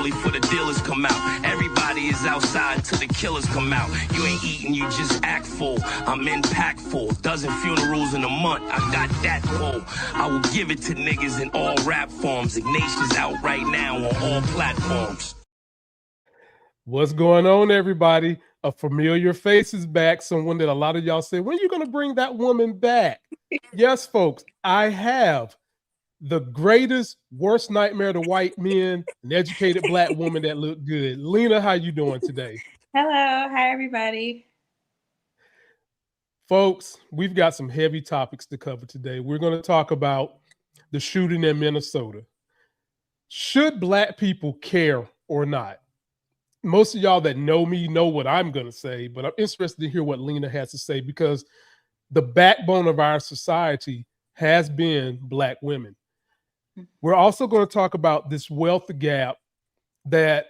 early for the dealers come out. Everybody is outside till the killers come out. You ain't eating, you just act full. I'm impactful. Dozen funerals in a month, I got that full. I will give it to niggas in all rap forms. Ignatius out right now on all platforms. What's going on, everybody? A familiar face is back. Someone that a lot of y'all say, when are you going to bring that woman back? Yes, folks, I have the greatest, worst nightmare to white men, an educated black woman that look good. Lena, how you doing today? Hello. Hi, everybody. Folks, we've got some heavy topics to cover today. We're going to talk about the shooting in Minnesota. Should black people care or not? Most of y'all that know me know what I'm going to say, but I'm interested to hear what Lena has to say because the backbone of our society has been black women. We're also going to talk about this wealth gap that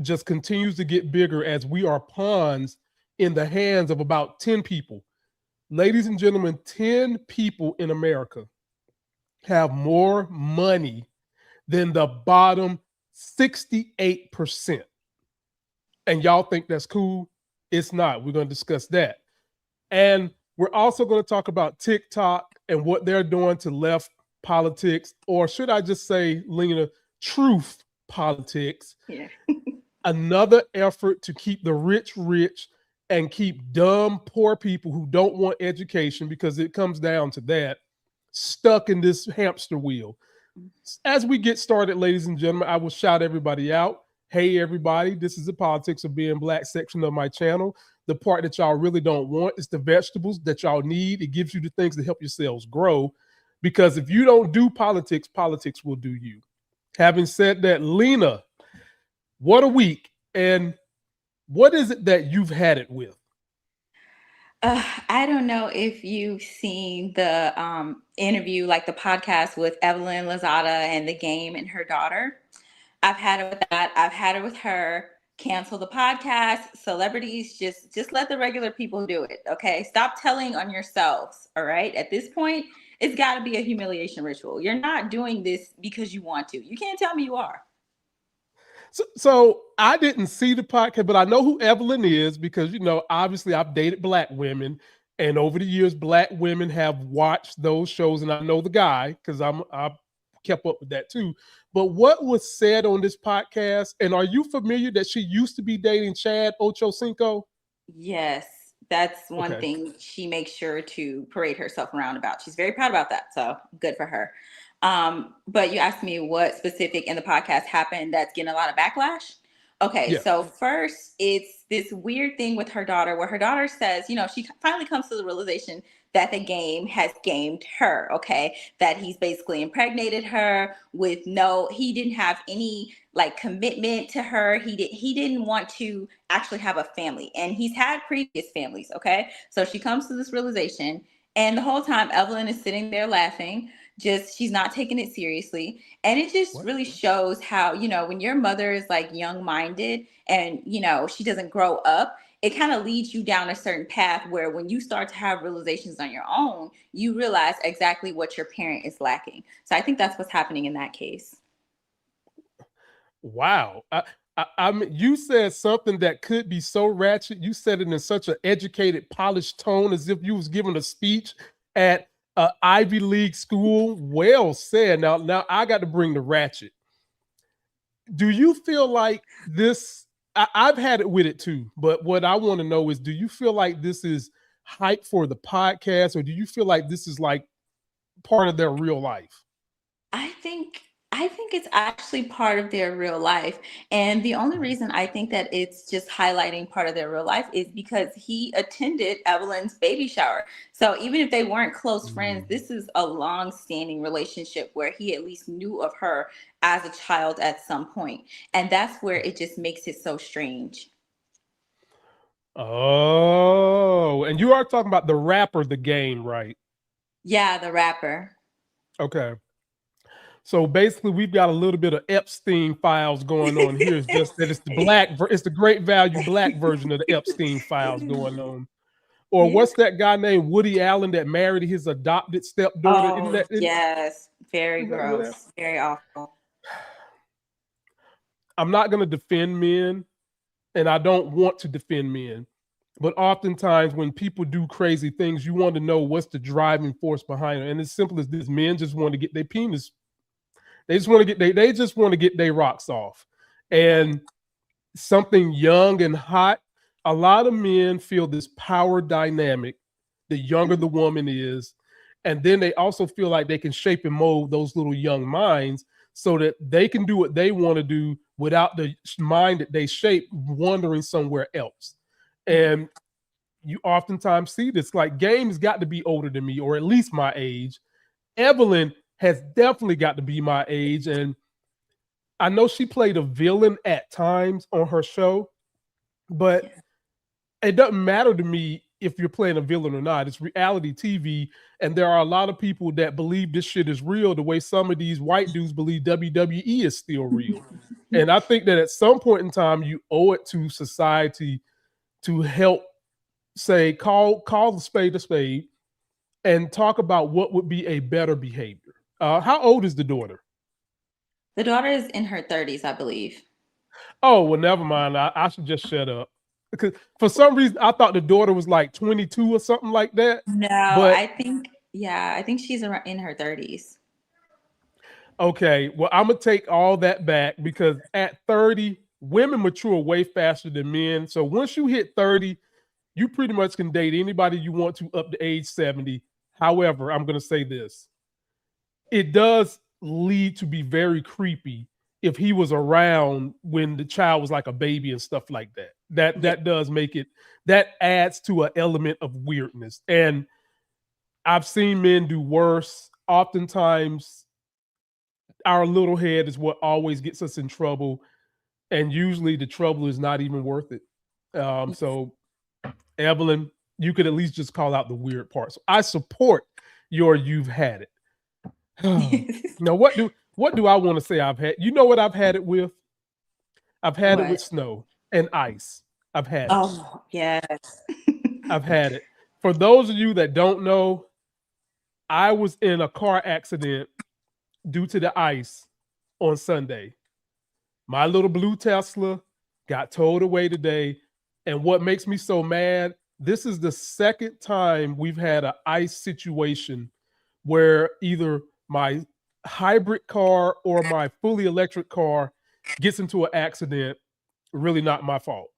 just continues to get bigger as we are pawns in the hands of about 10 people. Ladies and gentlemen, 10 people in America have more money than the bottom 68%. And y'all think that's cool? It's not. We're going to discuss that. And we're also going to talk about TikTok and what they're doing to left politics, or should I just say, Lena, truth politics. Yeah. Another effort to keep the rich rich and keep dumb poor people who don't want education, because it comes down to that, stuck in this hamster wheel. As we get started, ladies and gentlemen, I will shout everybody out. Hey, everybody, this is the Politics of Being Black section of my channel. The part that y'all really don't want is the vegetables that y'all need. It gives you the things to help yourselves grow. Because if you don't do politics, politics will do you. Having said that, Lena, what a week. And what is it that you've had it with? I don't know if you've seen the interview, like the podcast with Evelyn Lozada and The Game and her daughter. I've had it with that. I've had it with her. Cancel the podcast. Celebrities, just let the regular people do it. Okay. Stop telling on yourselves. All right. At this point, it's got to be a humiliation ritual. You're not doing this because you want to. You can't tell me you are. So I didn't see the podcast, but I know who Evelyn is because, you know, obviously I've dated black women, and over the years, black women have watched those shows, and I know the guy because I've kept up with that too. But what was said on this podcast, and are you familiar that she used to be dating Chad Ochocinco? Yes, that's one thing she makes sure to parade herself around about. She's very proud about that, so good for her. But you asked me what specific in the podcast happened that's getting a lot of backlash. Okay, yeah. So first, it's this weird thing with her daughter where her daughter says, you know, she finally comes to the realization that The Game has gamed her, okay? That he's basically impregnated her with he didn't have any like commitment to her. He didn't want to actually have a family, and he's had previous families, okay? So she comes to this realization, and the whole time Evelyn is sitting there laughing. She's not taking it seriously. And it just really shows how, you know, when your mother is like young-minded and, you know, she doesn't grow up, it kind of leads you down a certain path where when you start to have realizations on your own, you realize exactly what your parent is lacking. So I think that's what's happening in that case. Wow. I mean, you said something that could be so ratchet. You said it in such an educated, polished tone as if you was giving a speech at Ivy League school. Well said. Now I got to bring the ratchet. Do you feel like this? I've had it with it too, but what I want to know is, do you feel like this is hype for the podcast, or do you feel like this is like part of their real life? I think it's actually part of their real life. And the only reason I think that it's just highlighting part of their real life is because he attended Evelyn's baby shower. So even if they weren't close friends, this is a long-standing relationship where he at least knew of her as a child at some point. And that's where it just makes it so strange. Oh, and you are talking about the rapper, The Game, right? Yeah, the rapper. Okay. So basically, we've got a little bit of Epstein files going on here. It's just that it's the great value black version of the Epstein files going on. Or what's that guy named Woody Allen that married his adopted stepdaughter? Yes, very gross, very awful. I'm not going to defend men, and I don't want to defend men. But oftentimes when people do crazy things, you want to know what's the driving force behind it. And as simple as this, men just want to get their penis. They just want to get their rocks off. And something young and hot, a lot of men feel this power dynamic the younger the woman is. And then they also feel like they can shape and mold those little young minds so that they can do what they want to do without the mind that they shape wandering somewhere else. And you oftentimes see this, like, Game's got to be older than me, or at least my age. Evelyn has definitely got to be my age. And I know she played a villain at times on her show, but it doesn't matter to me if you're playing a villain or not. It's reality TV, and there are a lot of people that believe this shit is real the way some of these white dudes believe WWE is still real. And I think that at some point in time, you owe it to society to help say, call the spade, and talk about what would be a better behavior. How old is the daughter? The daughter is in her 30s, I believe. Oh, well, never mind. I should just shut up. Because for some reason, I thought the daughter was like 22 or something like that. No, but I think she's around in her 30s. Okay, well, I'm going to take all that back, because at 30, women mature way faster than men. So once you hit 30, you pretty much can date anybody you want to up to age 70. However, I'm going to say this. It does lead to be very creepy if he was around when the child was like a baby and stuff like that. That does make it, that adds to an element of weirdness. And I've seen men do worse. Oftentimes, our little head is what always gets us in trouble. And usually the trouble is not even worth it. So, Evelyn, you could at least just call out the weird parts. I support your "you've had it." Now, what do I want to say I've had? You know what I've had it with? I've had it with snow and ice. I've had it. Oh, yes. I've had it. For those of you that don't know, I was in a car accident due to the ice on Sunday. My little blue Tesla got towed away today. And what makes me so mad, this is the second time we've had an ice situation where either my hybrid car or my fully electric car gets into an accident. Really not my fault.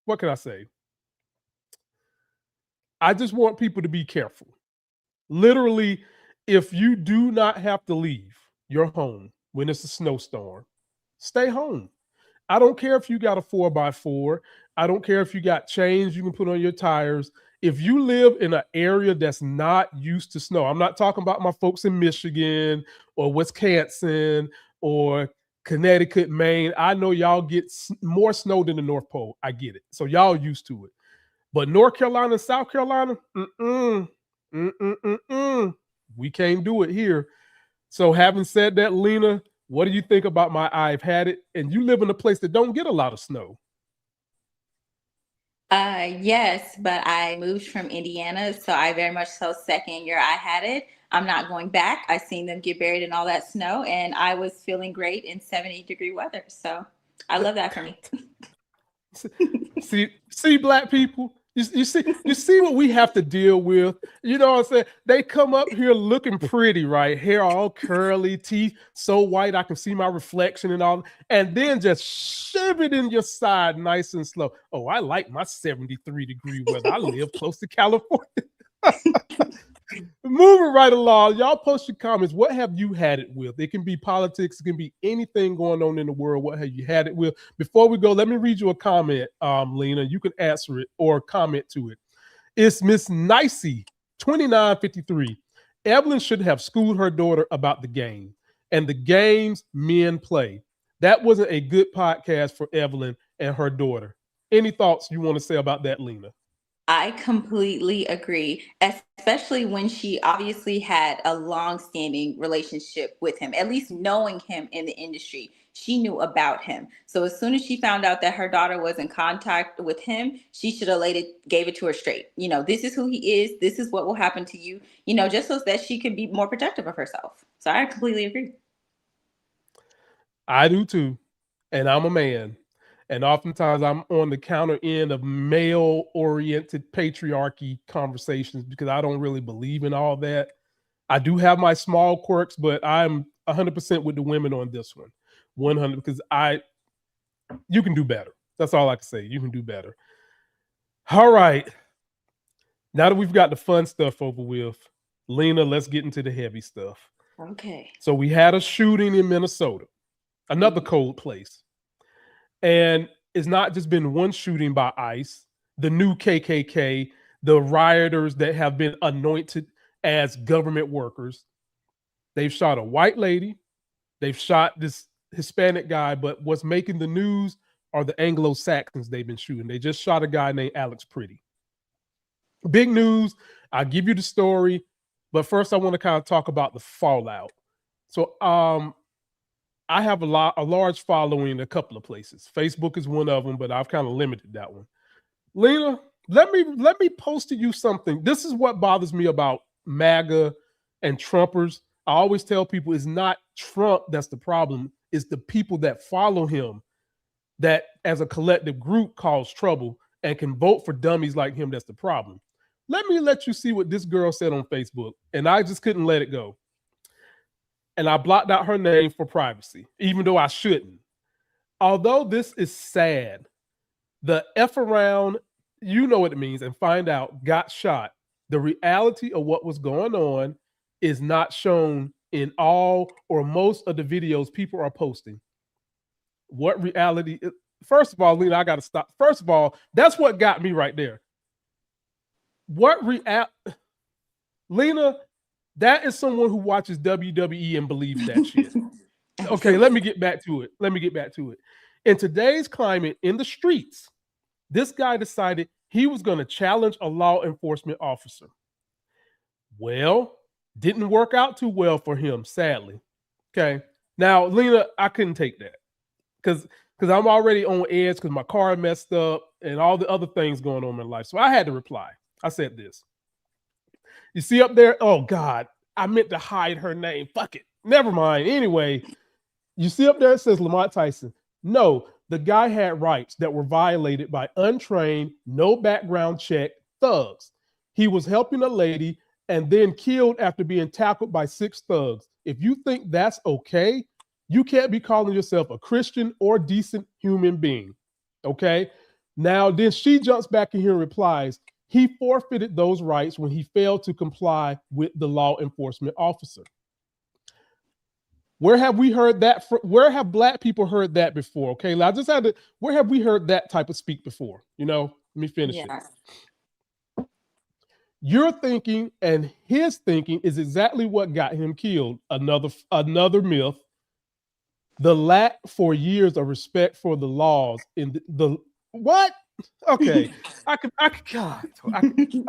What can I say? I just want people to be careful. Literally, if you do not have to leave your home when it's a snowstorm, stay home. I don't care if you got a 4x4. I don't care if you got chains you can put on your tires. If you live in an area that's not used to snow, I'm not talking about my folks in Michigan or Wisconsin or Connecticut, Maine. I know y'all get more snow than the North Pole. I get it. So y'all used to it. But North Carolina and South Carolina, we can't do it here. So having said that, Lena, what do you think about my "I've had it"? And you live in a place that don't get a lot of snow. Yes, but I moved from Indiana, so I very much so second your "I had it." I'm not going back. I seen them get buried in all that snow, and I was feeling great in 70-degree weather. So I love that for me. See, Black people, you see what we have to deal with. You know what I'm saying? They come up here looking pretty, right? Hair all curly, teeth so white I can see my reflection and all, and then just shove it in your side nice and slow. Oh, I like my 73-degree weather. I live close to California. Moving right along, y'all post your comments. What have you had it with? It can be politics, it can be anything going on in the world. What have you had it with? Before we go, let me read you a comment, Lena. You can answer it or comment to it. It's Miss Nicey, 2953. Evelyn should have schooled her daughter about the game and the games men play. That wasn't a good podcast for Evelyn and her daughter. Any thoughts you want to say about that, Lena? I completely agree, especially when she obviously had a long-standing relationship with him, at least knowing him in the industry. She knew about him. So as soon as she found out that her daughter was in contact with him, she should have gave it to her straight. You know, this is who he is. This is what will happen to you, you know, just so that she could be more protective of herself. So I completely agree. I do too. And I'm a man. And oftentimes I'm on the counter end of male-oriented patriarchy conversations because I don't really believe in all that. I do have my small quirks, but I'm 100% with the women on this one. 100, because you can do better. That's all I can say. You can do better. All right. Now that we've got the fun stuff over with, Lena, let's get into the heavy stuff. Okay. So we had a shooting in Minnesota, another cold place. And it's not just been one shooting by ICE, the new KKK, the rioters that have been anointed as government workers. They've shot a white lady. They've shot this Hispanic guy. But what's making the news are the Anglo-Saxons they've been shooting. They just shot a guy named Alex Pretti. Big news. I'll give you the story. But first, I want to kind of talk about the fallout. So I have a large following in a couple of places. Facebook is one of them, but I've kind of limited that one. Lena, let me post to you something. This is what bothers me about MAGA and Trumpers. I always tell people it's not Trump that's the problem. It's the people that follow him that as a collective group cause trouble and can vote for dummies like him. That's the problem. Let you see what this girl said on Facebook. And I just couldn't let it go. And I blocked out her name for privacy, even though I shouldn't. Although this is sad, the F around, you know what it means, and find out, got shot. The reality of what was going on is not shown in all or most of the videos people are posting. What reality? First of all, Lena, I got to stop. First of all, that's what got me right there. Lena, that is someone who watches WWE and believes that shit. Okay, let me get back to it. In today's climate in the streets, this guy decided he was going to challenge a law enforcement officer. Well, didn't work out too well for him, sadly. Okay. Now, Lena, I couldn't take that because I'm already on edge because my car messed up and all the other things going on in my life. So I had to reply. I said this. You see up there? Oh, God, I meant to hide her name. Fuck it. Never mind. Anyway, you see up there it says Lamont Tyson. No, the guy had rights that were violated by untrained, no background check thugs. He was helping a lady and then killed after being tackled by 6 thugs. If you think that's okay, you can't be calling yourself a Christian or decent human being. Okay? Now, then she jumps back in here and replies, he forfeited those rights when he failed to comply with the law enforcement officer. Where have we heard that? Where have Black people heard that before? Okay, where have we heard that type of speak before? You know, let me finish it. Your thinking and his thinking is exactly what got him killed. Another myth. The lack for years of respect for the laws in the what? Okay,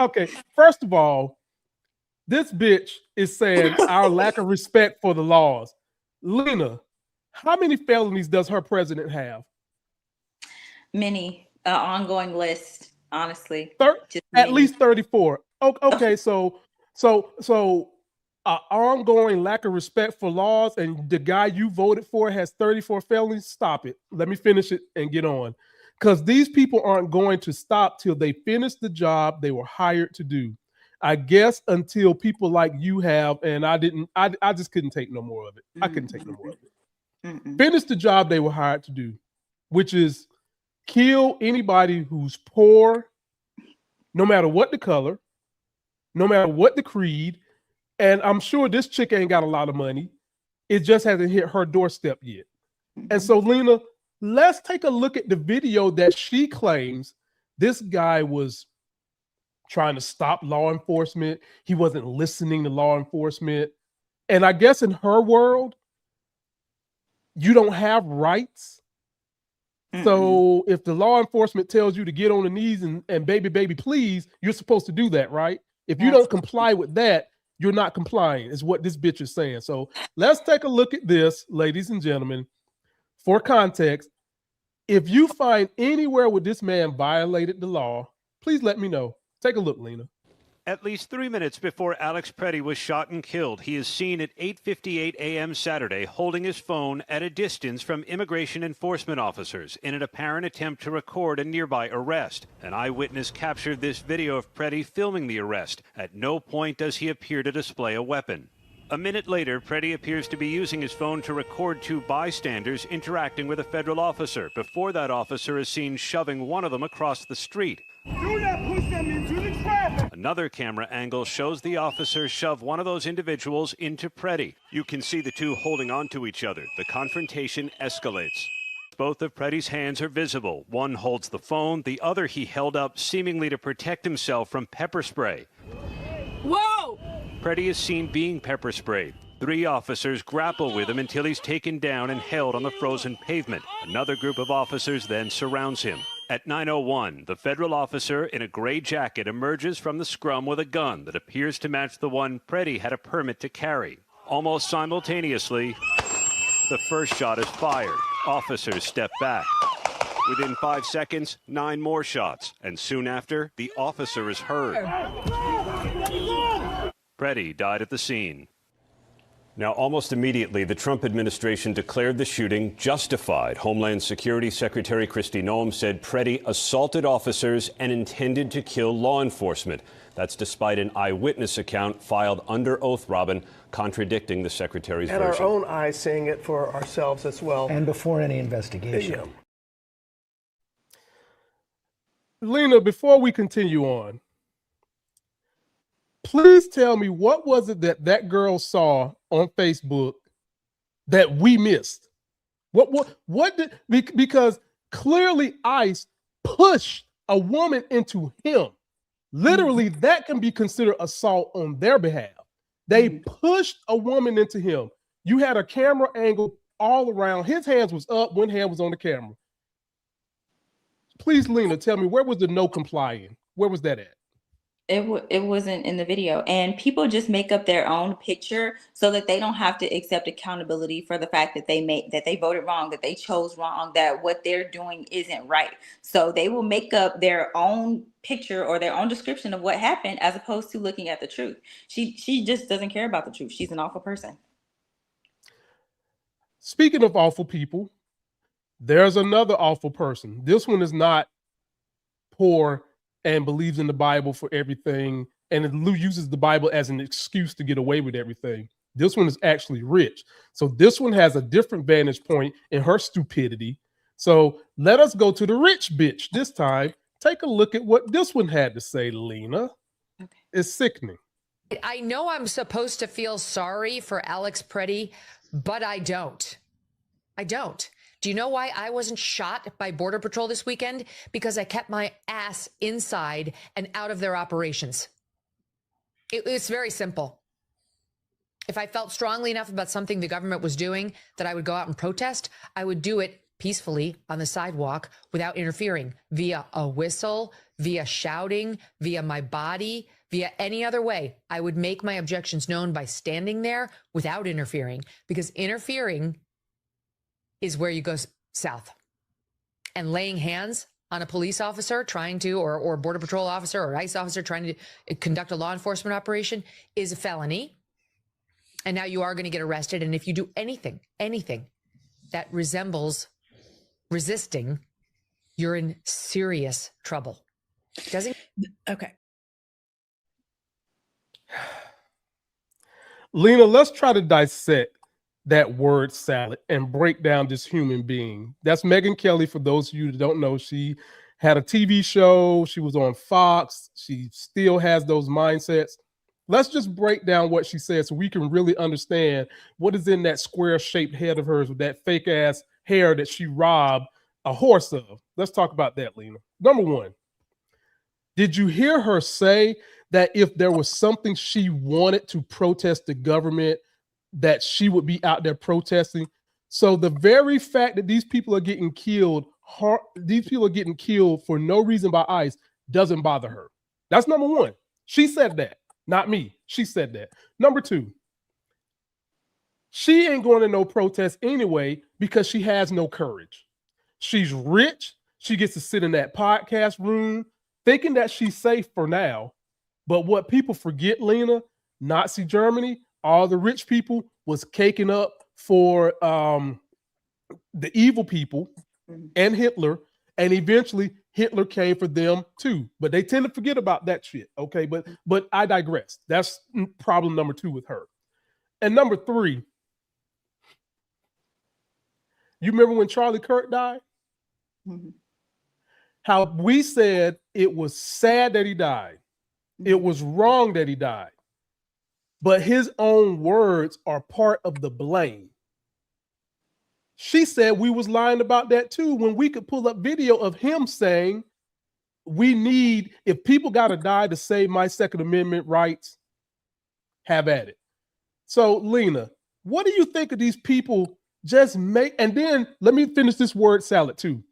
okay. First of all, this bitch is saying our lack of respect for the laws. Lena, how many felonies does her president have? Many. Ongoing list, honestly. At least 34. Okay, so ongoing lack of respect for laws, and the guy you voted for has 34 felonies. Stop it. Let me finish it and get on. Because these people aren't going to stop till they finish the job they were hired to do. I guess until people like you have, and I just couldn't take no more of it. I couldn't take no more of it. Finish the job they were hired to do, which is kill anybody who's poor, no matter what the color, no matter what the creed. And I'm sure this chick ain't got a lot of money. It just hasn't hit her doorstep yet. And so, Lena, let's take a look at the video that she claims this guy was trying to stop law enforcement. He wasn't listening to law enforcement. And I guess in her world, you don't have rights. So if the law enforcement tells you to get on the knees and baby, please, you're supposed to do that, right? If you don't comply with that, you're not complying, is what this bitch is saying. So let's take a look at this, ladies and gentlemen. For context, if you find anywhere where this man violated the law, please let me know. Take a look, Lena. At least 3 minutes before Alex Pretti was shot and killed, he is seen at 8:58 a.m. Saturday holding his phone at a distance from immigration enforcement officers in an apparent attempt to record a nearby arrest. An eyewitness captured this video of Pretti filming the arrest. At no point does he appear to display a weapon. A minute later, Pretti appears to be using his phone to record two bystanders interacting with a federal officer before that officer is seen shoving one of them across the street. Do not push them into the traffic. Another camera angle shows the officer shove one of those individuals into Pretti. You can see the two holding on to each other. The confrontation escalates. Both of Pretti's hands are visible. One holds the phone, the other he held up seemingly to protect himself from pepper spray. Whoa! Pretti is seen being pepper sprayed. 3 officers grapple with him until he's taken down and held on the frozen pavement. Another group of officers then surrounds him. At 9:01, the federal officer in a gray jacket emerges from the scrum with a gun that appears to match the one Pretti had a permit to carry. Almost simultaneously, the first shot is fired. Officers step back. Within 5 seconds, 9 more shots, and soon after, the officer is heard. Pretti died at the scene. Now, almost immediately, the Trump administration declared the shooting justified. Homeland Security Secretary Kristi Noem said Pretti assaulted officers and intended to kill law enforcement. That's despite an eyewitness account filed under oath, Robin, contradicting the secretary's version. And our own eyes seeing it for ourselves as well. And before any investigation. Yeah. Lena, before we continue on, please tell me, what was it that girl saw on Facebook that we missed? What did, because clearly ICE pushed a woman into him. Literally, that can be considered assault on their behalf. They pushed a woman into him. You had a camera angle all around. His hands was up, one hand was on the camera. Please, Lena, tell me, where was the no complying? Where was that at? It wasn't in the video, and people just make up their own picture so that they don't have to accept accountability for the fact that they voted wrong, that they chose wrong, that what they're doing isn't right. So they will make up their own picture or their own description of what happened as opposed to looking at the truth. She just doesn't care about the truth. She's an awful person. Speaking of awful people, there's another awful person. This one is not poor and believes in the Bible for everything and it uses the Bible as an excuse to get away with everything. This one is actually rich. So this one has a different vantage point in her stupidity. So let us go to the rich bitch this time. Take a look at what this one had to say, Lena. Okay. It's sickening. I know I'm supposed to feel sorry for Alex Pretti, but I don't. I don't. Do you know why I wasn't shot by Border Patrol this weekend? Because I kept my ass inside and out of their operations. It's very simple. If I felt strongly enough about something the government was doing that I would go out and protest, I would do it peacefully on the sidewalk without interfering, via a whistle, via shouting, via my body, via any other way. I would make my objections known by standing there without interfering, because interfering is where you go south. And laying hands on a police officer trying to, or Border Patrol officer or ICE officer trying to conduct a law enforcement operation is a felony. And now you are going to get arrested. And if you do anything that resembles resisting, you're in serious trouble. Doesn't? Okay. Lena, let's try to dissect that word salad and break down this human being. That's Megyn Kelly. For those of you that don't know, she had a TV show. She was on Fox. She still has those mindsets. Let's just break down what she said so we can really understand what is in that square-shaped head of hers with that fake-ass hair that she robbed a horse of. Let's talk about that, Lena. Number one, did you hear her say that if there was something she wanted to protest the government, that she would be out there protesting? So the very fact that these people are getting killed, for no reason by ICE doesn't bother her. That's number one. She said that, not me. She said that. Number two, she ain't going to no protest anyway because she has no courage. She's rich. She gets to sit in that podcast room thinking that she's safe for now. But what people forget, Lena, Nazi Germany, all the rich people was caking up for the evil people and Hitler, and eventually Hitler came for them too. But they tend to forget about that shit. Okay, but I digress. That's problem number 2 with her. And number 3, you remember when Charlie Kirk died? Mm-hmm. How we said it was sad that he died. It was wrong that he died. But his own words are part of the blame. She said we was lying about that too when we could pull up video of him saying we need, if people got to die to save my Second Amendment rights, have at it. So, Lena, what do you think of these people just make? And then let me finish this word salad too.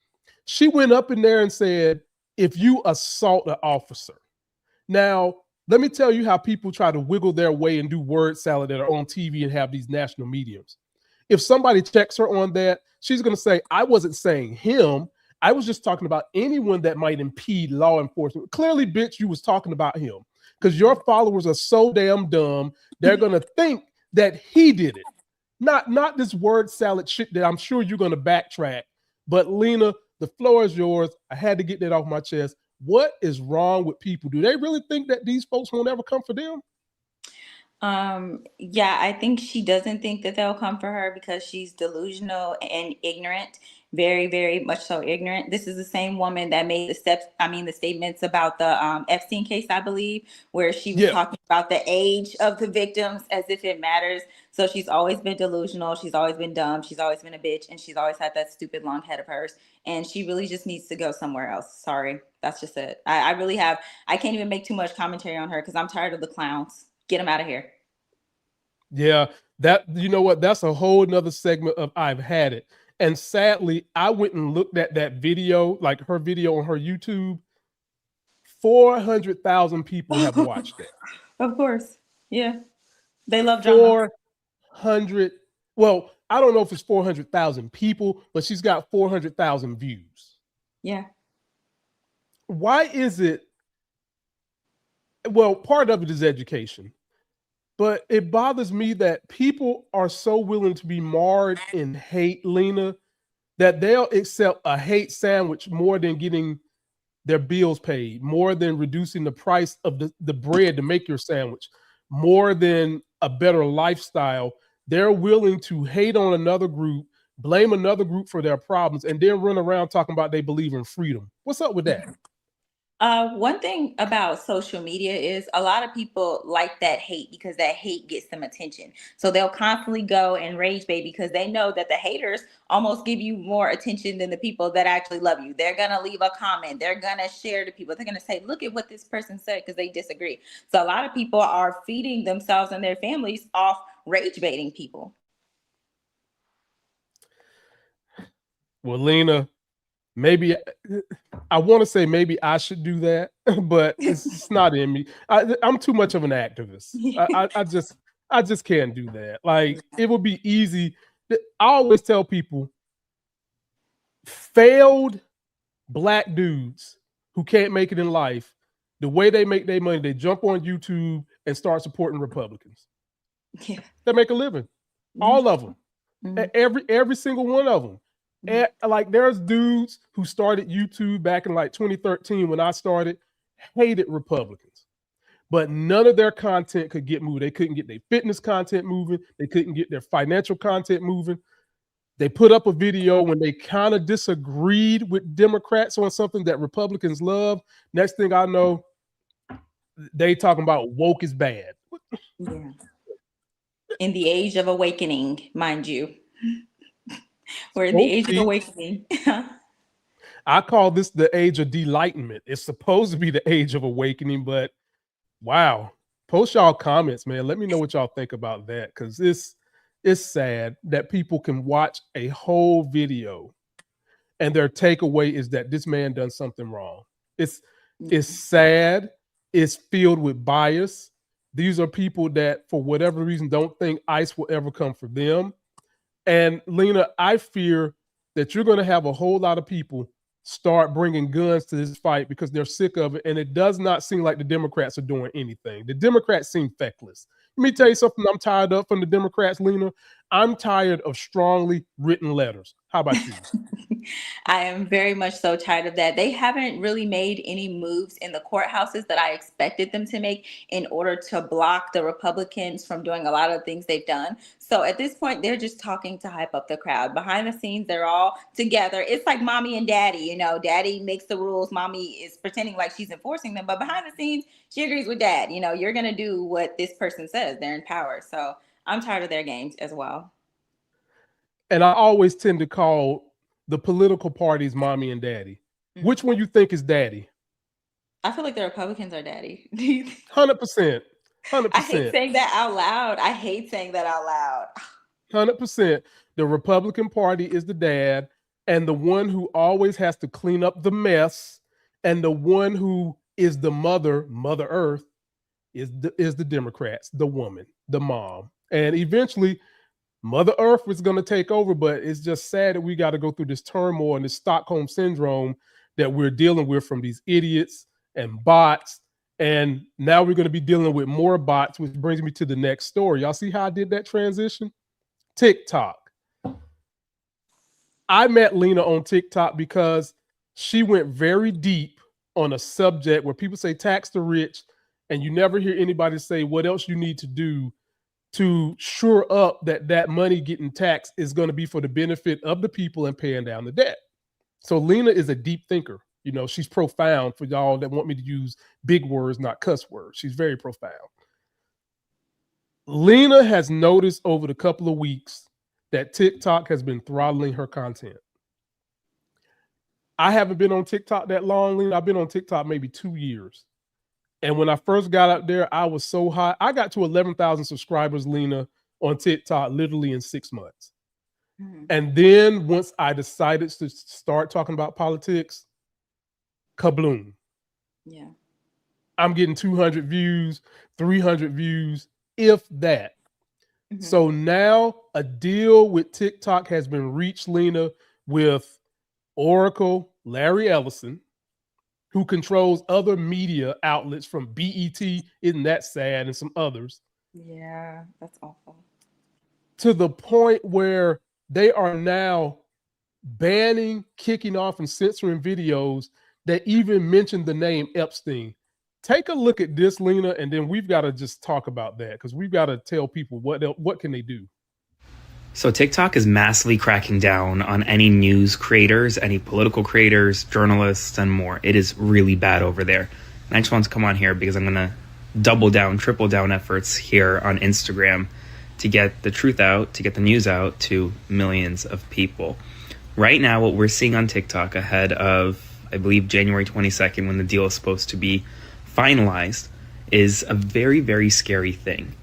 She went up in there and said, if you assault an officer. Now, let me tell you how people try to wiggle their way and do word salad that are on TV and have these national mediums. If somebody checks her on that, she's going to say, I wasn't saying him. I was just talking about anyone that might impede law enforcement. Clearly, bitch, you was talking about him because your followers are so damn dumb. They're going to think that he did it. Not this word salad shit that I'm sure you're going to backtrack. But Lena, the floor is yours. I had to get that off my chest. What is wrong with people? Do they really think that these folks won't ever come for them? Yeah, I think she doesn't think that they'll come for her because she's delusional and ignorant, very, very much so ignorant. This is the same woman that made the statements about the Epstein case, I believe, where she was talking about the age of the victims as if it matters. So she's always been delusional. She's always been dumb. She's always been a bitch. And she's always had that stupid long head of hers. And she really just needs to go somewhere else. Sorry. That's just it. I can't even make too much commentary on her because I'm tired of the clowns. Get them out of here. Yeah, that, you know what? That's a whole nother segment of I've had it. And sadly, I went and looked at that video, like her video on her YouTube. 400,000 people have watched it. Of course. Yeah. They love drama. 400. Well, I don't know if it's 400,000 people, but she's got 400,000 views. Yeah. Why is it? Well, part of it is education. But it bothers me that people are so willing to be marred in hate, Lena, that they'll accept a hate sandwich more than getting their bills paid, more than reducing the price of the bread to make your sandwich, more than a better lifestyle. They're willing to hate on another group, blame another group for their problems, and then run around talking about they believe in freedom. What's up with that? One thing about social media is a lot of people like that hate because that hate gets them attention. So they'll constantly go and rage bait because they know that the haters almost give you more attention than the people that actually love you. They're going to leave a comment. They're going to share to people. They're going to say, look at what this person said because they disagree. So a lot of people are feeding themselves and their families off rage baiting people. Well, Lena, maybe I want to say maybe I should do that, but it's not in me. I'm too much of an activist. I just can't do that. Like, it would be easy. I always tell people, failed Black dudes who can't make it in life, the way they make their money, they jump on YouTube and start supporting Republicans. Yeah. They make a living. Mm-hmm. All of them. Mm-hmm. Every single one of them. And like, there's dudes who started YouTube back in like 2013 when I started, hated Republicans, but none of their content could get moved. They couldn't get their fitness content moving. They couldn't get their financial content moving. They put up a video when they kind of disagreed with Democrats on something that Republicans love. Next thing I know, they talking about woke is bad. Yeah. In the age of awakening, mind you. We're in the age of awakening. I call this the age of delightment. It's supposed to be the age of awakening, but wow. Post y'all comments, man. Let me know what y'all think about that, because it's sad that people can watch a whole video and their takeaway is that this man done something wrong. It's sad. It's filled with bias. These are people that, for whatever reason, don't think ICE will ever come for them. And Lena, I fear that you're going to have a whole lot of people start bringing guns to this fight because they're sick of it. And it does not seem like the Democrats are doing anything. The Democrats seem feckless. Let me tell you something I'm tired of from the Democrats, Lena. I'm tired of strongly written letters. How about you? I am very much so tired of that. They haven't really made any moves in the courthouses that I expected them to make in order to block the Republicans from doing a lot of things they've done. So at this point, they're just talking to hype up the crowd. Behind the scenes, they're all together. It's like mommy and daddy. You know, daddy makes the rules. Mommy is pretending like she's enforcing them. But behind the scenes, she agrees with dad. You know, you're going to do what this person says. They're in power. So I'm tired of their games as well. And I always tend to call the political parties mommy and daddy. Mm-hmm. Which one you think is daddy? I feel like the Republicans are daddy. 100%. 100%. I hate saying that out loud. 100%. The Republican Party is the dad, and the one who always has to clean up the mess, and the one who is the Mother Earth, is the Democrats, the woman, the mom. And eventually, Mother Earth is going to take over, but it's just sad that we got to go through this turmoil and this Stockholm syndrome that we're dealing with from these idiots and bots. And now we're going to be dealing with more bots, which brings me to the next story. Y'all see how I did that transition? TikTok. I met Lena on TikTok because she went very deep on a subject where people say tax the rich, and you never hear anybody say what else you need to do to shore up that money getting taxed is going to be for the benefit of the people and paying down the debt. So Lena is a deep thinker. You know, she's profound for y'all that want me to use big words, not cuss words. She's very profound. Lena has noticed over the couple of weeks that TikTok has been throttling her content. I haven't been on TikTok that long, Lena. I've been on TikTok maybe 2 years. And when I first got out there, I was so high. I got to 11,000 subscribers, Lena, on TikTok literally in 6 months. Mm-hmm. And then once I decided to start talking about politics, kabloom. Yeah. I'm getting 200 views, 300 views, if that. Mm-hmm. So now a deal with TikTok has been reached, Lena, with Oracle, Larry Ellison, who controls other media outlets from BET, isn't that sad, and some others. Yeah, that's awful. To the point where they are now banning, kicking off, and censoring videos that even mention the name Epstein. Take a look at this, Lena, and then we've got to just talk about that because we've got to tell people what can they do. So TikTok is massively cracking down on any news creators, any political creators, journalists, and more. It is really bad over there. And I just want to come on here because I'm going to double down, triple down efforts here on Instagram to get the truth out, to get the news out to millions of people. Right now, what we're seeing on TikTok ahead of, I believe, January 22nd, when the deal is supposed to be finalized, is a very, very scary thing.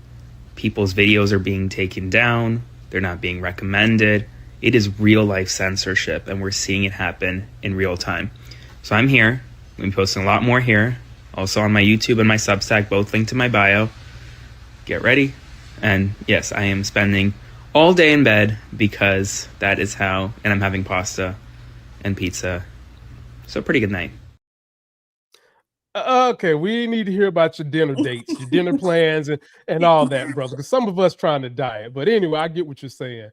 People's videos are being taken down. They're not being recommended. It is real life censorship, and we're seeing it happen in real time. So I'm here. I'm posting a lot more here. Also on my YouTube and my Substack, both linked to my bio. Get ready. And yes, I am spending all day in bed because that is how, and I'm having pasta and pizza. So pretty good night. Okay, we need to hear about your dinner dates, your dinner plans, and all that, brother, because some of us trying to diet. But anyway, I get what you're saying.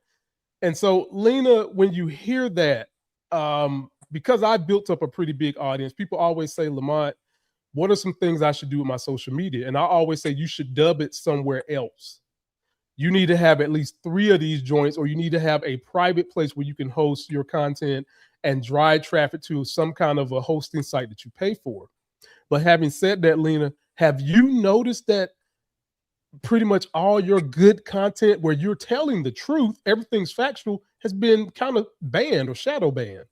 And so, Lena, when you hear that, because I built up a pretty big audience, people always say, Lamont, what are some things I should do with my social media? And I always say you should dub it somewhere else. You need to have at least 3 of these joints, or you need to have a private place where you can host your content and drive traffic to some kind of a hosting site that you pay for. But having said that, Lena, have you noticed that pretty much all your good content where you're telling the truth, everything's factual, has been kind of banned or shadow banned?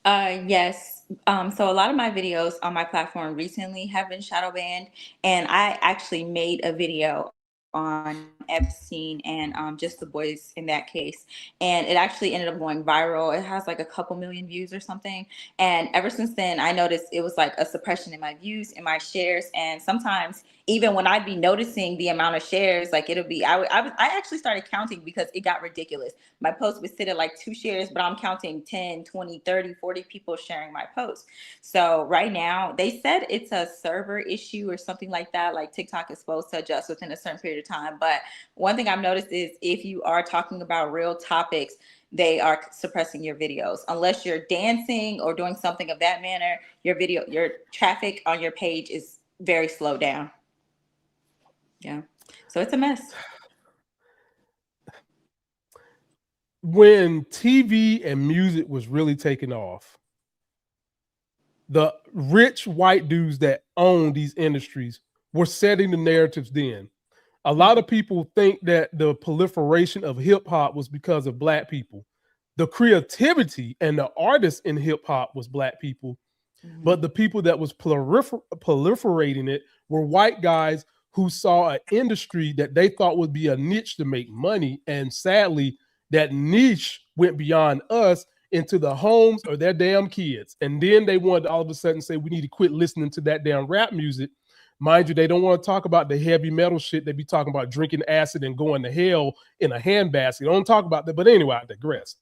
Yes. So a lot of my videos on my platform recently have been shadow banned, and I actually made a video on Epstein and just the boys in that case. And it actually ended up going viral. It has like a couple million views or something. And ever since then, I noticed it was like a suppression in my views, in my shares. And sometimes even when I'd be noticing the amount of shares, like it'll be, I actually started counting because it got ridiculous. My post would sit at like 2 shares, but I'm counting 10, 20, 30, 40 people sharing my post. So right now they said it's a server issue or something like that. Like TikTok is supposed to adjust within a certain period of time. But one thing I've noticed is if you are talking about real topics, they are suppressing your videos. Unless you're dancing or doing something of that manner, your traffic on your page is very slowed down. Yeah. So it's a mess. When TV and music was really taking off, the rich white dudes that own these industries were setting the narratives then. A lot of people think that the proliferation of hip hop was because of Black people. The creativity and the artists in hip hop was Black people, but the people that was proliferating it were white guys who saw an industry that they thought would be a niche to make money. And sadly, that niche went beyond us into the homes of their damn kids. And then they wanted to all of a sudden say, we need to quit listening to that damn rap music. Mind you, they don't want to talk about the heavy metal shit. They be talking about drinking acid and going to hell in a handbasket. They don't talk about that. But anyway, I digress.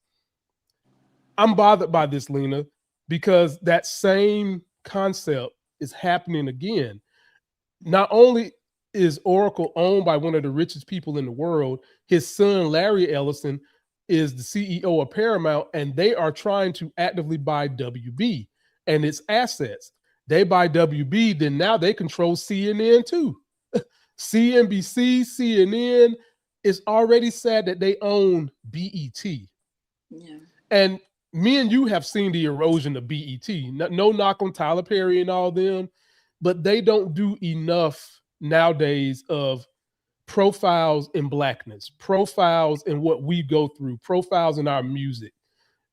I'm bothered by this, Lena, because that same concept is happening again. Not only is Oracle owned by one of the richest people in the world, his son, Larry Ellison, is the CEO of Paramount, and they are trying to actively buy WB and its assets. They buy WB, then now they control CNN too. CNBC, CNN, is already said that they own BET. Yeah. And me and you have seen the erosion of BET. No knock on Tyler Perry and all them, but they don't do enough nowadays of profiles in Blackness, profiles in what we go through, profiles in our music.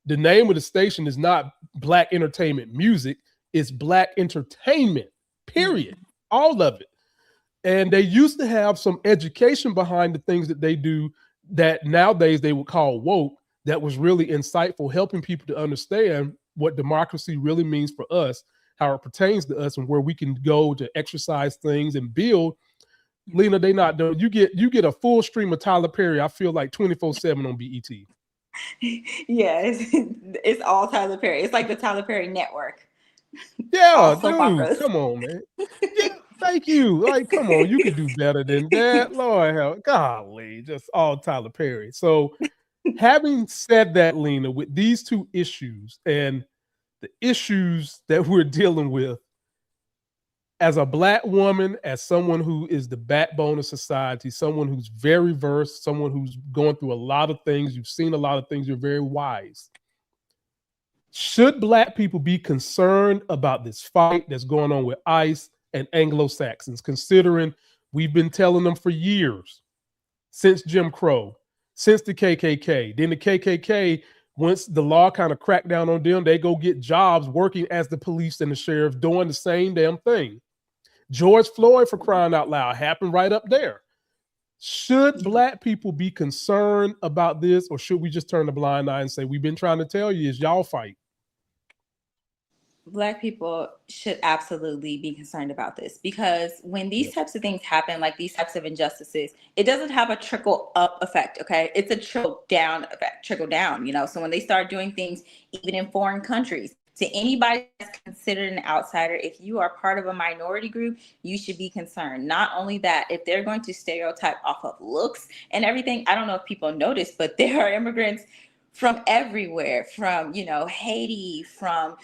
The name of the station is not Black Entertainment Music, it's Black Entertainment, period. All of it. And they used to have some education behind the things that they do that nowadays they would call woke, that was really insightful, helping people to understand what democracy really means for us, how it pertains to us, and where we can go to exercise things and build. Lena, they not doing. You get a full stream of Tyler Perry, I feel like 24/7 on BET. Yeah, it's all Tyler Perry. It's like the Tyler Perry network. Yeah, dude, come on, man. Yeah, thank you. Like, come on, you can do better than that. Lord help, golly, just all Tyler Perry. So, having said that, Lena, with these two issues and the issues that we're dealing with, as a Black woman, as someone who is the backbone of society, someone who's very versed, someone who's going through a lot of things, you've seen a lot of things, you're very wise. Should Black people be concerned about this fight that's going on with ICE and Anglo-Saxons, considering we've been telling them for years, since Jim Crow, since the KKK, then the KKK, once the law kind of cracked down on them, they go get jobs working as the police and the sheriff doing the same damn thing. George Floyd, for crying out loud, happened right up there. Should Black people be concerned about this, or should we just turn a blind eye and say, we've been trying to tell you, it's y'all fight? Black people should absolutely be concerned about this, because when these types of things happen, like these types of injustices, it doesn't have a trickle up effect. Okay. It's a trickle down effect, trickle down, So when they start doing things, even in foreign countries, to anybody that's considered an outsider, if you are part of a minority group, you should be concerned. Not only that, if they're going to stereotype off of looks and everything, I don't know if people notice, but there are immigrants from everywhere, from, Haiti, from,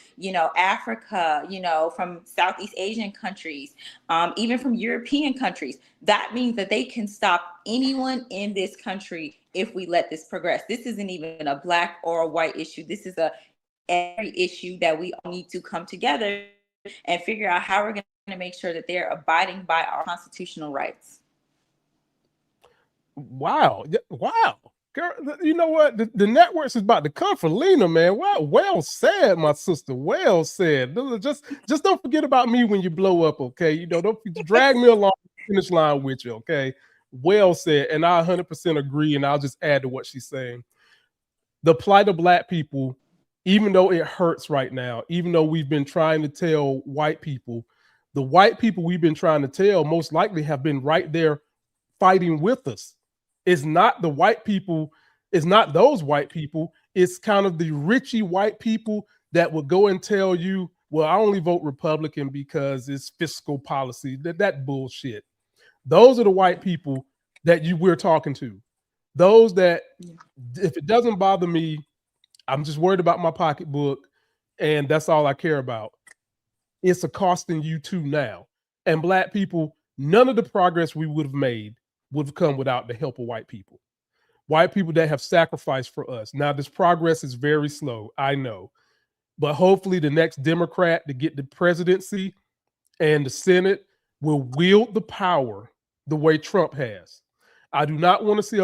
Africa, from Southeast Asian countries, even from European countries. That means that they can stop anyone in this country if we let this progress. This isn't even a Black or a white issue. This is every issue that we all need to come together and figure out how we're going to make sure that they're abiding by our constitutional rights. Wow. Girl, you know what? The networks is about to come for Lena, man. Wow, well said, my sister. Well said. Just don't forget about me when you blow up, okay? Don't drag me along the finish line with you, okay? Well said. And I 100% agree. And I'll just add to what she's saying. The plight of Black people, even though it hurts right now, even though we've been trying to tell white people, the white people we've been trying to tell most likely have been right there fighting with us. It's not the white people, it's not those white people, it's kind of the richy white people that would go and tell you, well, I only vote Republican because it's fiscal policy. That bullshit. Those are the white people that we're talking to. Those that, if it doesn't bother me, I'm just worried about my pocketbook, and that's all I care about. It's a costing you too now. And Black people, none of the progress we would have made would have come without the help of white people. White people that have sacrificed for us. Now, this progress is very slow, I know. But hopefully the next Democrat to get the presidency and the Senate will wield the power the way Trump has. I do not want to see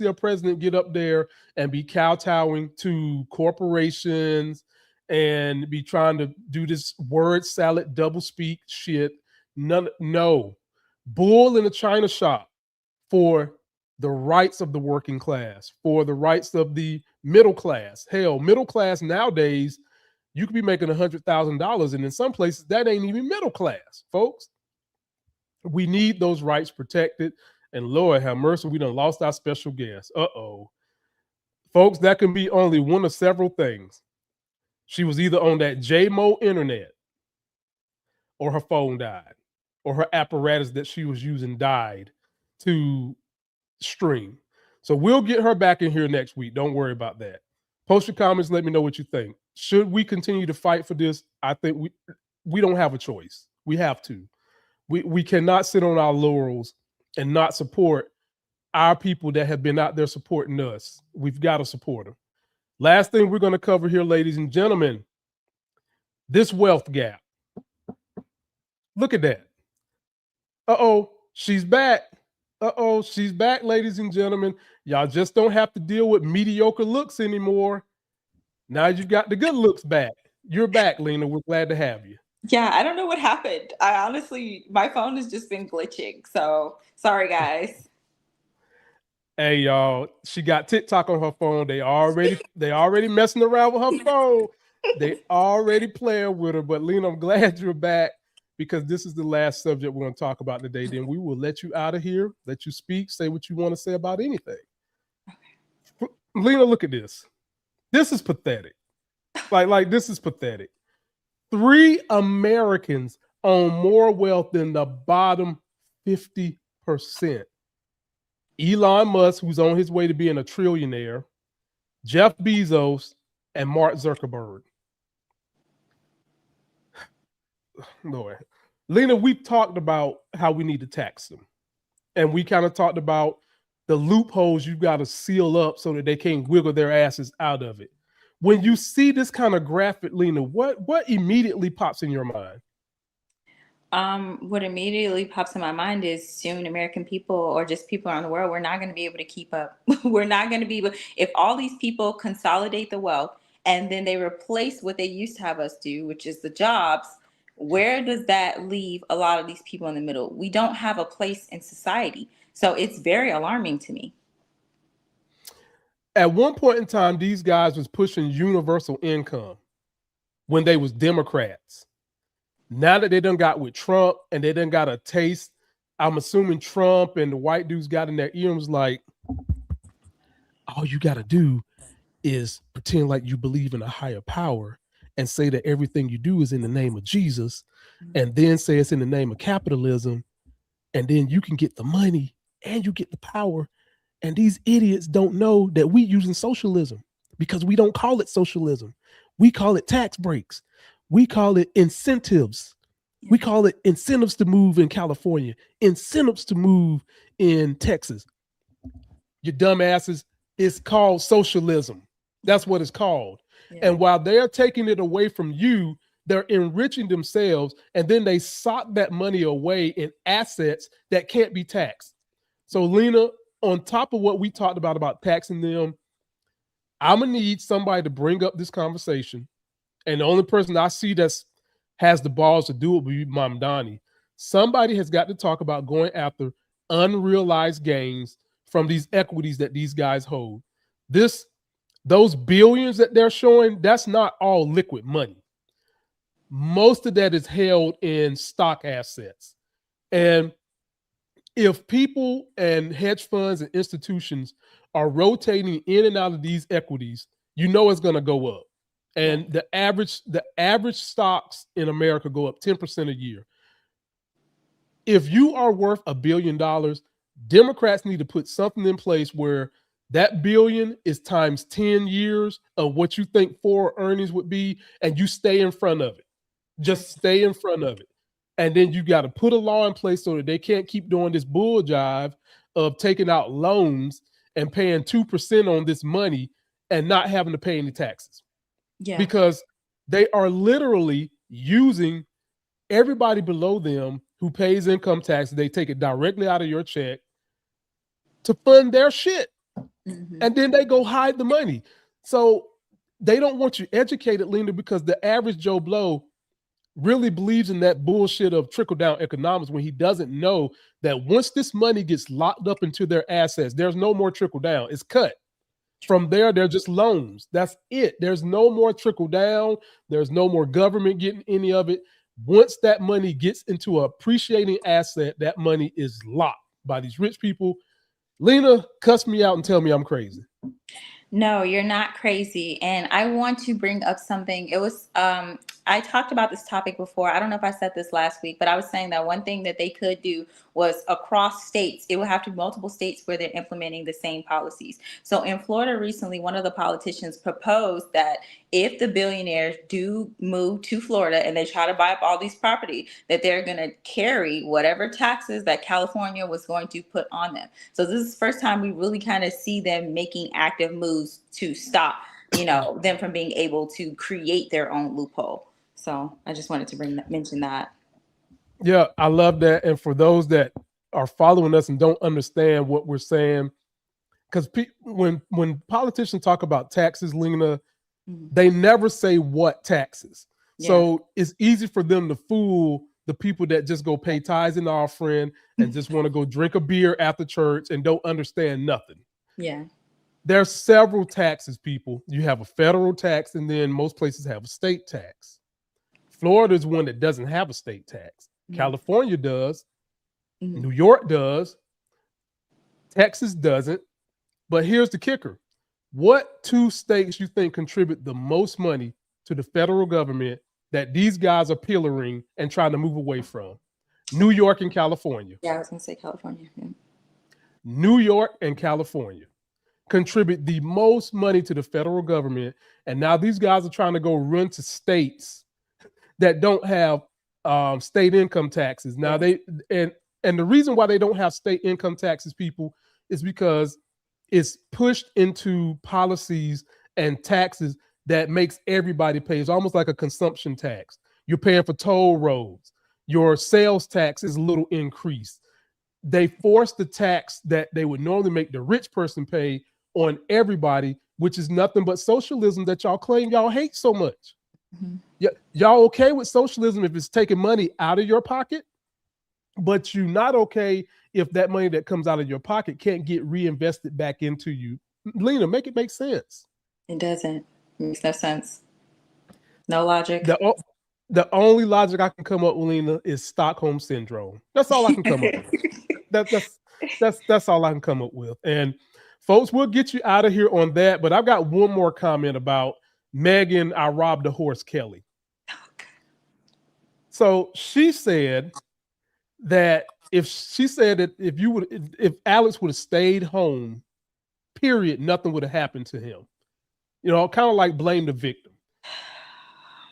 a president get up there and be kowtowing to corporations and be trying to do this word salad double speak shit. No. Bull in a china shop for the rights of the working class, for the rights of the middle class. Hell, middle class nowadays, you could be making $100,000, and in some places that ain't even middle class, folks. We need those rights protected. And Lord have mercy, we done lost our special guest. Folks, that can be only one of several things. She was either on that JMO internet, or her phone died, or her apparatus that she was using died to stream. So we'll get her back in here next week. Don't worry about that. Post your comments. Let me know what you think. Should we continue to fight for this? I think we don't have a choice. We have to. We cannot sit on our laurels and not support our people that have been out there supporting us. We've got to support them. Last thing we're going to cover here, ladies and gentlemen, this wealth gap. Look at that. She's back. She's back, ladies and gentlemen. Y'all just don't have to deal with mediocre looks anymore. Now you got the good looks back. You're back, Lena. We're glad to have you. Yeah, I don't know what happened. I honestly, my phone has just been glitching. So sorry, guys. Hey, y'all, she got TikTok on her phone. They already messing around with her phone. They already playing with her. But Lena, I'm glad you're back, because this is the last subject we're going to talk about today. Then we will let you out of here, let you speak, say what you want to say about anything. Okay. Lena, look at this. This is pathetic. Like this is pathetic. 3 Americans own more wealth than the bottom 50%. Elon Musk, who's on his way to being a trillionaire, Jeff Bezos, and Mark Zuckerberg. Lord. Lena, we talked about how we need to tax them. And we kind of talked about the loopholes you've got to seal up so that they can't wiggle their asses out of it. When you see this kind of graphic, Lena, what immediately pops in your mind? What immediately pops in my mind is soon American people, or just people around the world, we're not going to be able to keep up. We're not going to be able, if all these people consolidate the wealth and then they replace what they used to have us do, which is the jobs, where does that leave a lot of these people in the middle? We don't have a place in society. So it's very alarming to me. At one point in time, these guys was pushing universal income when they was Democrats. Now that they done got with Trump and they done got a taste, I'm assuming Trump and the white dudes got in their ear and was like, all you got to do is pretend like you believe in a higher power and say that everything you do is in the name of Jesus, and then say it's in the name of capitalism, and then you can get the money and you get the power. And these idiots don't know that we using socialism, because we don't call it socialism. We call it tax breaks. We call it incentives. We call it incentives to move in California, incentives to move in Texas. You dumbasses, it's called socialism. That's what it's called. Yeah. And while they're taking it away from you, they're enriching themselves, and then they sock that money away in assets that can't be taxed. So Lena, on top of what we talked about taxing them, I'm going to need somebody to bring up this conversation. And the only person I see that has the balls to do it will be Mamdani. Somebody has got to talk about going after unrealized gains from these equities that these guys hold. Those billions that they're showing, that's not all liquid money. Most of that is held in stock assets. And if people and hedge funds and institutions are rotating in and out of these equities, you know it's going to go up. And the average stocks in America go up 10% a year. If you are worth $1 billion, Democrats need to put something in place where that billion is times 10 years of what you think forward earnings would be, and you stay in front of it. Just stay in front of it. And then you got to put a law in place so that they can't keep doing this bull jive of taking out loans and paying 2% on this money and not having to pay any taxes. Yeah. Because they are literally using everybody below them who pays income taxes. They take it directly out of your check to fund their shit. Mm-hmm. And then they go hide the money. So they don't want you educated, Lena, because the average Joe Blow really believes in that bullshit of trickle-down economics when he doesn't know that once this money gets locked up into their assets, there's no more trickle-down. It's cut. From there, they're just loans. That's it. There's no more trickle-down. There's no more government getting any of it. Once that money gets into an appreciating asset, that money is locked by these rich people. Lena, cuss me out and tell me I'm crazy. No, you're not crazy. And I want to bring up something. It was, I talked about this topic before. I don't know if I said this last week, but I was saying that one thing that they could do was across states. It would have to be multiple states where they're implementing the same policies. So in Florida recently, one of the politicians proposed that if the billionaires do move to Florida and they try to buy up all these property, that they're going to carry whatever taxes that California was going to put on them. So this is the first time we really kind of see them making active moves to stop, them from being able to create their own loophole. So I just wanted to mention that. Yeah, I love that. And for those that are following us and don't understand what we're saying, because when politicians talk about taxes, Lena, they never say what taxes. Yeah. So it's easy for them to fool the people that just go pay tithes and offering and just want to go drink a beer after church and don't understand nothing. Yeah. There's several taxes, people. You have a federal tax, and then most places have a state tax. Florida is one that doesn't have a state tax. California does. New York does. Texas doesn't. But here's the kicker. What two states you think contribute the most money to the federal government that these guys are pillaring and trying to move away from? New York and California. Yeah, I was going to say California. Yeah. New York and California contribute the most money to the federal government. And now these guys are trying to go run to states that don't have state income taxes. Now and the reason why they don't have state income taxes, people, is because it's pushed into policies and taxes that makes everybody pay. It's almost like a consumption tax. You're paying for toll roads. Your sales tax is a little increased. They force the tax that they would normally make the rich person pay on everybody, which is nothing but socialism that y'all claim y'all hate so much. Y'all okay with socialism if it's taking money out of your pocket, but you're not okay if that money that comes out of your pocket can't get reinvested back into you. Lena, make it make sense. It doesn't. It makes no sense. No logic. The only logic I can come up with, Lena, is Stockholm syndrome. That's all I can come up with. That's all I can come up with. And folks, we'll get you out of here on that. But I've got one more comment about Megan, I robbed a horse, Kelly. So she said that if Alex would have stayed home, period, nothing would have happened to him. Kind of like blame the victim.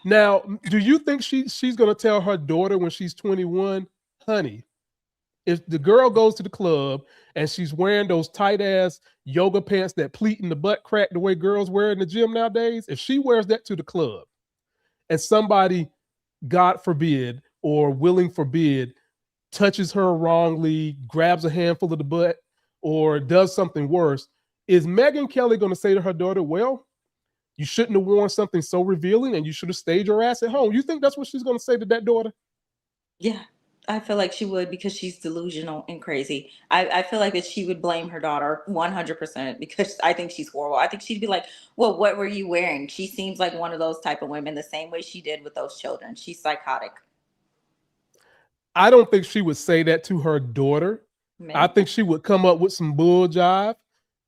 Now, do you think she's going to tell her daughter when she's 21, honey, if the girl goes to the club and she's wearing those tight ass yoga pants that pleat in the butt crack the way girls wear in the gym nowadays, if she wears that to the club and somebody, God forbid, or willing forbid, touches her wrongly, grabs a handful of the butt, or does something worse, is Megyn Kelly going to say to her daughter, well, you shouldn't have worn something so revealing and you should have stayed your ass at home? You think that's what she's going to say to that daughter? Yeah. I feel like she would, because she's delusional and crazy. I feel like that she would blame her daughter 100%, because I think she's horrible. I think she'd be like, well, what were you wearing? She seems like one of those type of women, the same way she did with those children. She's psychotic. I don't think she would say that to her daughter. Maybe. I think she would come up with some bull jive,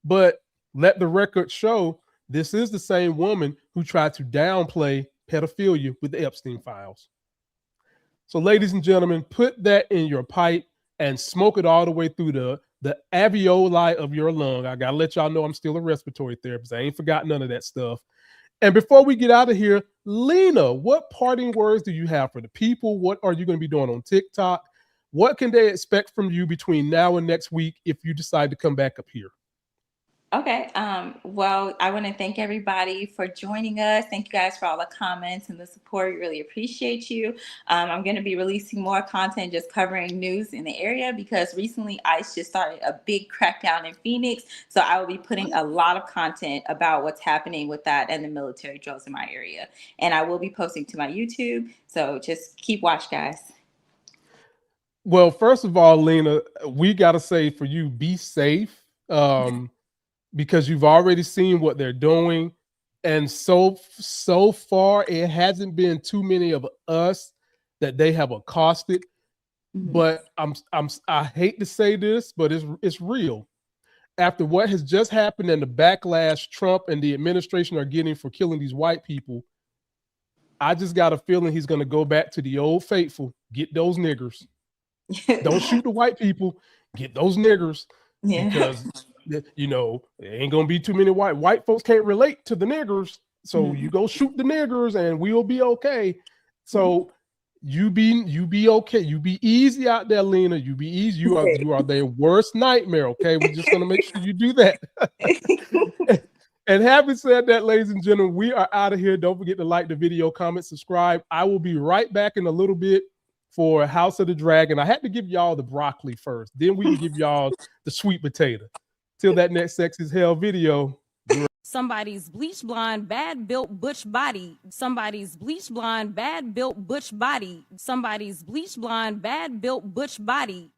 but let the record show this is the same woman who tried to downplay pedophilia with the Epstein files. So, ladies and gentlemen, put that in your pipe and smoke it all the way through the alveoli of your lung. I gotta let y'all know I'm still a respiratory therapist. I ain't forgot none of that stuff. And before we get out of here, Lena, what parting words do you have for the people? What are you going to be doing on TikTok? What can they expect from you between now and next week if you decide to come back up here? Okay. Well, I want to thank everybody for joining us. Thank you guys for all the comments and the support. We really appreciate you. I'm going to be releasing more content just covering news in the area, because recently ICE just started a big crackdown in Phoenix. So I will be putting a lot of content about what's happening with that and the military drills in my area. And I will be posting to my YouTube. So just keep watch, guys. Well, first of all, Lena, we got to say for you, be safe. Because you've already seen what they're doing. And so far, it hasn't been too many of us that they have accosted. Mm-hmm. But I hate to say this, but it's real. After what has just happened and the backlash Trump and the administration are getting for killing these white people, I just got a feeling he's going to go back to the old faithful, get those niggers. Don't shoot the white people, get those niggers. Yeah. Because you know, there ain't gonna be too many white folks can't relate to the niggers. So you go shoot the niggers and we'll be okay. So you be okay. You be easy out there, Lena. You be easy. You are their worst nightmare. Okay. We're just gonna make sure you do that. And having said that, ladies and gentlemen, we are out of here. Don't forget to like the video, comment, subscribe. I will be right back in a little bit for House of the Dragon. I had to give y'all the broccoli first. Then we can give y'all the sweet potato. Till that next Sex is Hell video. Somebody's bleach blonde, bad built butch body. Somebody's bleach blonde, bad built butch body. Somebody's bleach blonde, bad built butch body.